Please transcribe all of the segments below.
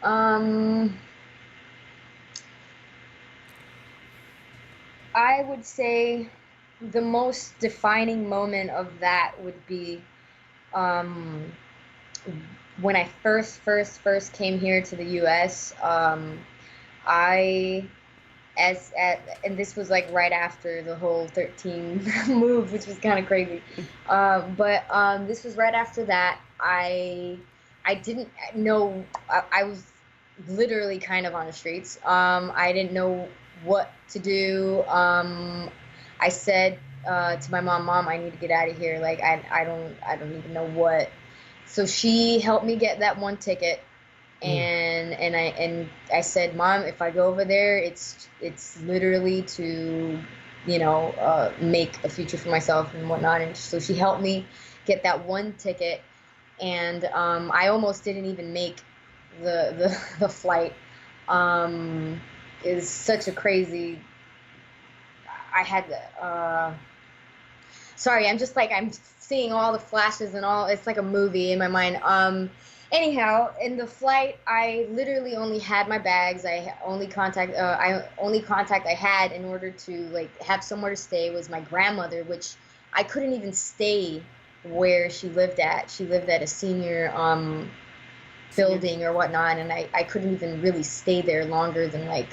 um, I would say the most defining moment of that would be um, when I first came here to the U.S. I and this was like right after the whole 13 move, which was kind of crazy. But this was right after that. I didn't know. I was literally kind of on the streets. I didn't know what to do. I said to my mom, I need to get out of here. Like I don't even know what. So she helped me get that one ticket, Mm. and I said, Mom, if I go over there, it's literally to, make a future for myself and whatnot. And so she helped me get that one ticket, and I almost didn't even make the flight. Um, is such a crazy. I had sorry, I'm just like I'm seeing all the flashes and all. It's like a movie in my mind. Anyhow, in the flight, I literally only had my bags. I only contact I had in order to like have somewhere to stay was my grandmother, which I couldn't even stay where she lived at. She lived at a senior Senior. building or whatnot, and I couldn't even really stay there longer than like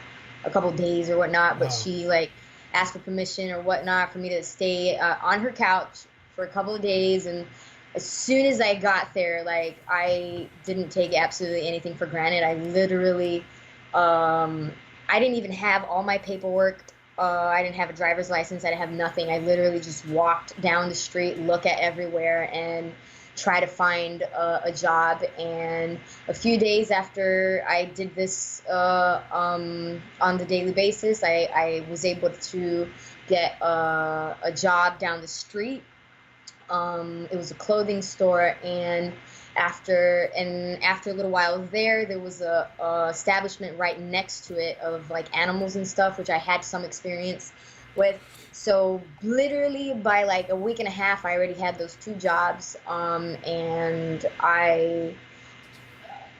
a couple days or whatnot. But Wow. she like asked for permission or whatnot for me to stay on her couch for a couple of days. And as soon as I got there, like I didn't take absolutely anything for granted. I literally, um, I didn't even have all my paperwork. I didn't have a driver's license. I didn't have nothing. I literally just walked down the street, look at everywhere, and try to find a job. And a few days after I did this on the daily basis, I was able to get a job down the street. It was a clothing store, and after a little while there was a establishment right next to it of like animals and stuff, which I had some experience with. So literally by like a week and a half, I already had those two jobs, and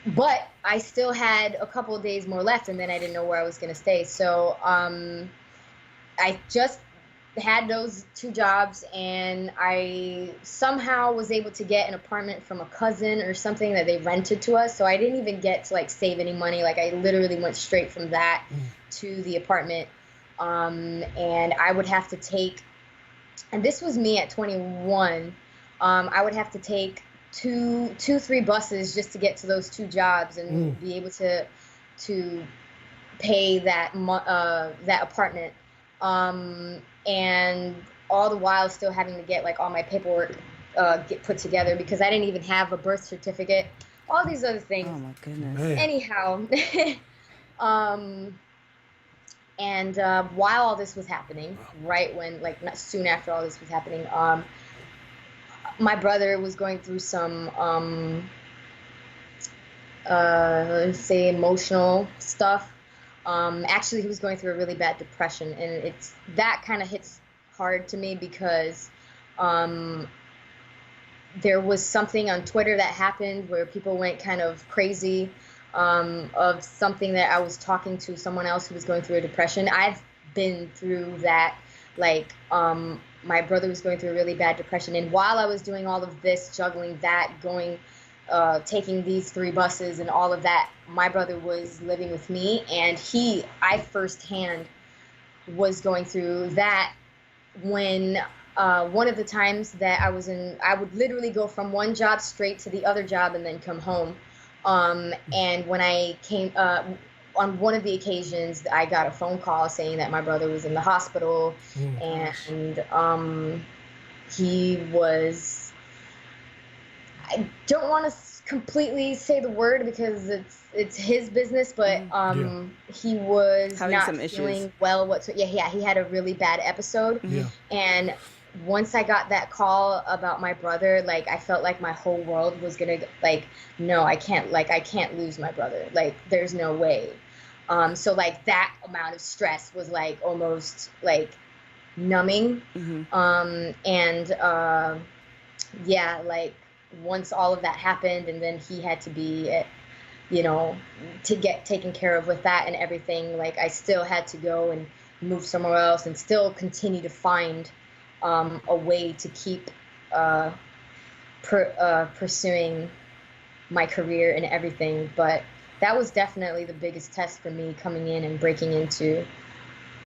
but I still had a couple of days more left, and then I didn't know where I was going to stay. So I just had those two jobs, and I somehow was able to get an apartment from a cousin or something that they rented to us. So I didn't even get to like save any money. Like I literally went straight from that Mm. to the apartment. And I would have to take, and this was me at 21. I would have to take three buses just to get to those two jobs Mm. and be able to pay that apartment, and all the while still having to get like all my paperwork get put together because I didn't even have a birth certificate. All these other Oh things. my goodness. Man. Anyhow, um, and while all this was happening, Wow. right when like not soon after all this was happening, my brother was going through some let's say emotional stuff. Actually, he was going through a really bad depression, and it's that kind of hits hard to me because um, there was something on Twitter that happened where people went kind of crazy of something that I was talking to someone else who was going through a depression. I've been through that. Like, my brother was going through a really bad depression, and while I was doing all of this, juggling that, taking these three buses and all of that, my brother was living with me, and I firsthand was going through that when one of the times that I would literally go from one job straight to the other job and then come home. And when I came, on one of the occasions, I got a phone call saying that my brother was in the hospital, Mm. Gosh. and he was, I don't want to completely say the word because it's his business, but Hmm. Yeah. he was Having not some issues. feeling well whatsoever. Yeah, he had a really bad episode, Hmm. Yeah. and once I got that call about my brother, like I felt like my whole world was gonna like, no, I can't lose my brother. Like there's no way. So like that amount of stress was like almost like numbing. Hmm. And yeah, like once all of that happened, and then he had to be, you know, to get taken care of with that and everything, like I still had to go and move somewhere else and still continue to find a way to keep pursuing my career and everything. But that was definitely the biggest test for me, coming in and breaking into